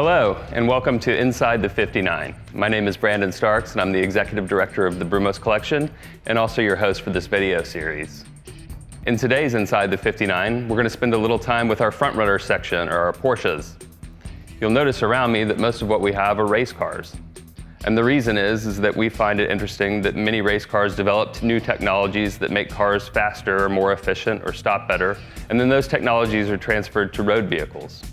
Hello, and welcome to Inside the 59. My name is Brandon Starks, and I'm the Executive Director of the Brumos Collection, and also your host for this video series. In today's Inside the 59, we're going to spend a little time with our front-runner section, or our Porsches. You'll notice around me that most of what we have are race cars. And the reason is that we find it interesting that many race cars developed new technologies that make cars faster or more efficient or stop better, and then those technologies are transferred to road vehicles.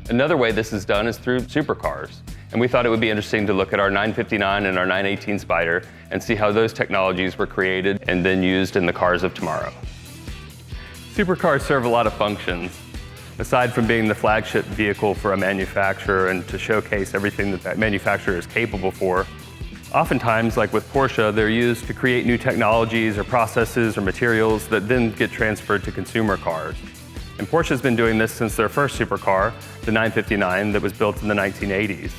Another way this is done is through supercars, and we thought it would be interesting to look at our 959 and our 918 Spider and see how those technologies were created and then used in the cars of tomorrow. Supercars serve a lot of functions. Aside from being the flagship vehicle for a manufacturer and to showcase everything that manufacturer is capable for, oftentimes, like with Porsche, they're used to create new technologies or processes or materials that then get transferred to consumer cars. And Porsche's been doing this since their first supercar, the 959, that was built in the 1980s.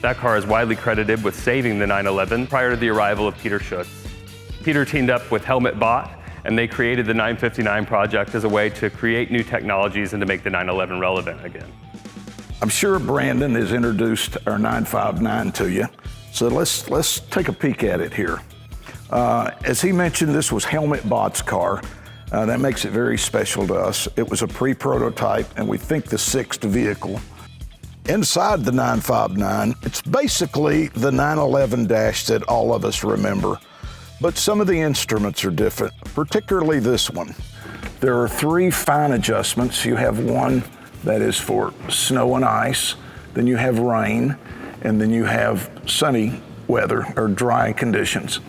That car is widely credited with saving the 911 prior to the arrival of Peter Schutz. Peter teamed up with Helmut Bott, and they created the 959 project as a way to create new technologies and to make the 911 relevant again. I'm sure Brandon has introduced our 959 to you, so let's take a peek at it here. As he mentioned, this was Helmut Bott's car. That makes it very special to us. It was a pre-prototype, and we think the sixth vehicle. Inside the 959, it's basically the 911 dash that all of us remember, but some of the instruments are different, particularly this one. There are three fine adjustments. You have one that is for snow and ice, then you have rain, and then you have sunny weather or dry conditions.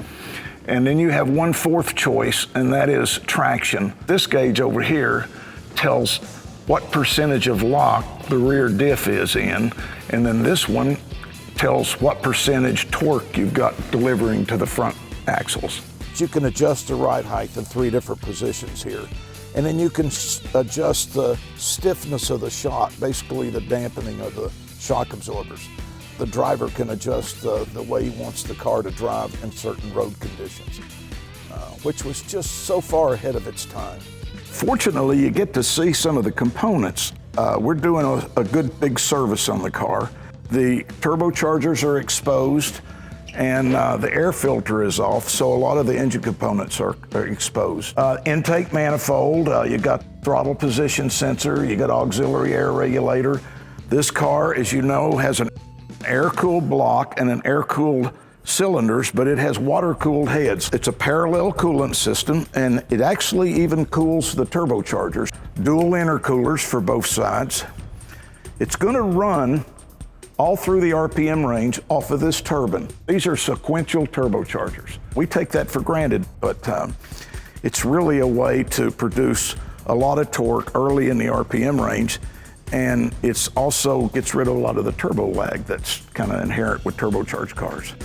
And then you have one fourth choice, and that is traction. This gauge over here tells what percentage of lock the rear diff is in, and then this one tells what percentage torque you've got delivering to the front axles. You can adjust the ride height in three different positions here. And then you can adjust the stiffness of the shock, basically the dampening of the shock absorbers. The driver can adjust the way he wants the car to drive in certain road conditions, which was just so far ahead of its time. Fortunately, you get to see some of the components. We're doing a good big service on the car. The turbochargers are exposed, and the air filter is off, so a lot of the engine components are exposed. Intake manifold, you got throttle position sensor, you got auxiliary air regulator. This car, as you know, has an air-cooled block and an air-cooled cylinders, but it has water-cooled heads. It's a parallel coolant system, and it actually even cools the turbochargers. Dual intercoolers for both sides. It's going to run all through the RPM range off of this turbine. These are sequential turbochargers. We take that for granted, but it's really a way to produce a lot of torque early in the RPM range, and it's also gets rid of a lot of the turbo lag that's kind of inherent with turbocharged cars.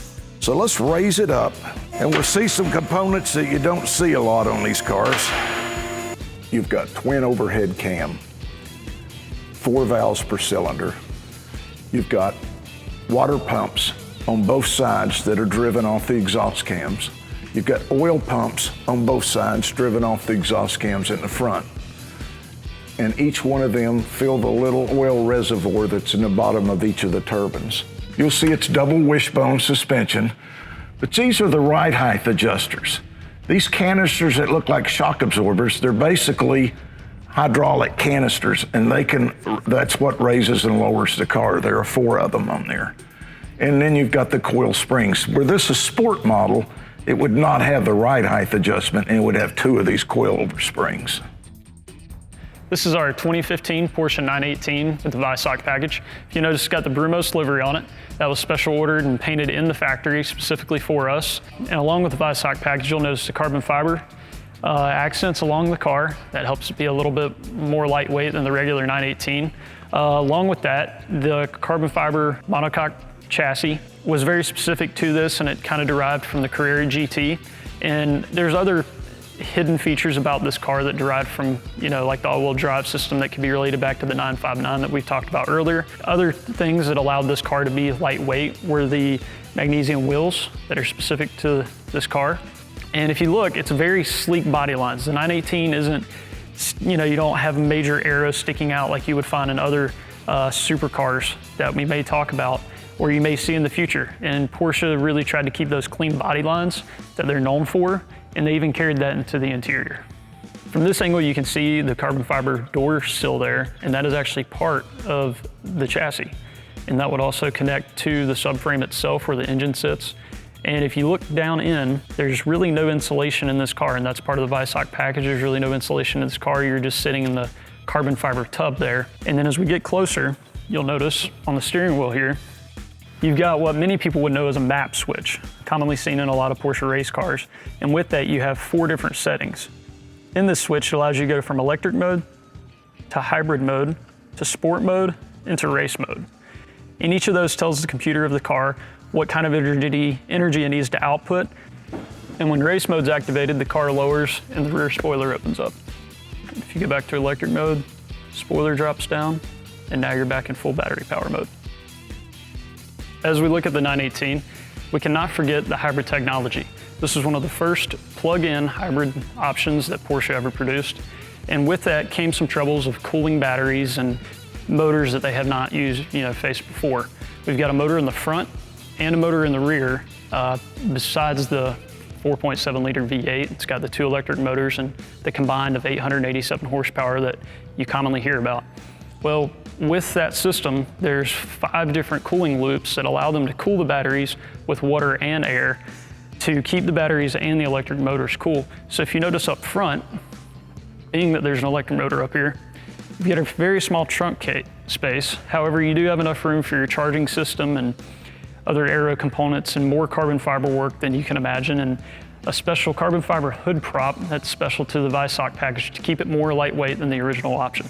So let's raise it up, and we'll see some components that you don't see a lot on these cars. You've got twin overhead cam, 4 valves per cylinder. You've got water pumps on both sides that are driven off the exhaust cams. You've got oil pumps on both sides driven off the exhaust cams in the front. And each one of them fill the little oil reservoir that's in the bottom of each of the turbines. You'll see it's double wishbone suspension, but these are the ride height adjusters. These canisters that look like shock absorbers, they're basically hydraulic canisters, and that's what raises and lowers the car. There are 4 of them on there. And then you've got the coil springs. Were this a sport model, it would not have the ride height adjustment, and it would have 2 of these coil springs. This is our 2015 Porsche 918 with the Weissach package. If you notice, it's got the Brumos livery on it. That was special ordered and painted in the factory specifically for us. And along with the Weissach package, you'll notice the carbon fiber accents along the car. That helps it be a little bit more lightweight than the regular 918. Along with that, the carbon fiber monocoque chassis was very specific to this, and it kind of derived from the Carrera GT. And there's other hidden features about this car that derived from, like the all-wheel drive system that can be related back to the 959 that we've talked about earlier. Other things that allowed this car to be lightweight were the magnesium wheels that are specific to this car. And if you look, it's very sleek body lines. The 918 isn't, you don't have major arrows sticking out like you would find in other supercars that we may talk about or you may see in the future. And Porsche really tried to keep those clean body lines that they're known for, and they even carried that into the interior. From this angle, you can see the carbon fiber door still there, and that is actually part of the chassis. And that would also connect to the subframe itself where the engine sits. And if you look down in, there's really no insulation in this car, and that's part of the Visoc package. There's really no insulation in this car. You're just sitting in the carbon fiber tub there. And then as we get closer, you'll notice on the steering wheel here, you've got what many people would know as a map switch, commonly seen in a lot of Porsche race cars. And with that, you have 4 different settings. In this switch, it allows you to go from electric mode to hybrid mode to sport mode into race mode. And each of those tells the computer of the car what kind of energy it needs to output. And when race mode's activated, the car lowers and the rear spoiler opens up. If you go back to electric mode, spoiler drops down, and now you're back in full battery power mode. As we look at the 918, we cannot forget the hybrid technology. This is one of the first plug-in hybrid options that Porsche ever produced. And with that came some troubles of cooling batteries and motors that they have not faced before. We've got a motor in the front and a motor in the rear. Besides the 4.7 liter V8, it's got the 2 electric motors and the combined of 887 horsepower that you commonly hear about. Well, with that system, there's 5 different cooling loops that allow them to cool the batteries with water and air to keep the batteries and the electric motors cool. So if you notice up front, being that there's an electric motor up here, you get a very small trunk space. However, you do have enough room for your charging system and other aero components and more carbon fiber work than you can imagine, and a special carbon fiber hood prop that's special to the Visoc package to keep it more lightweight than the original option.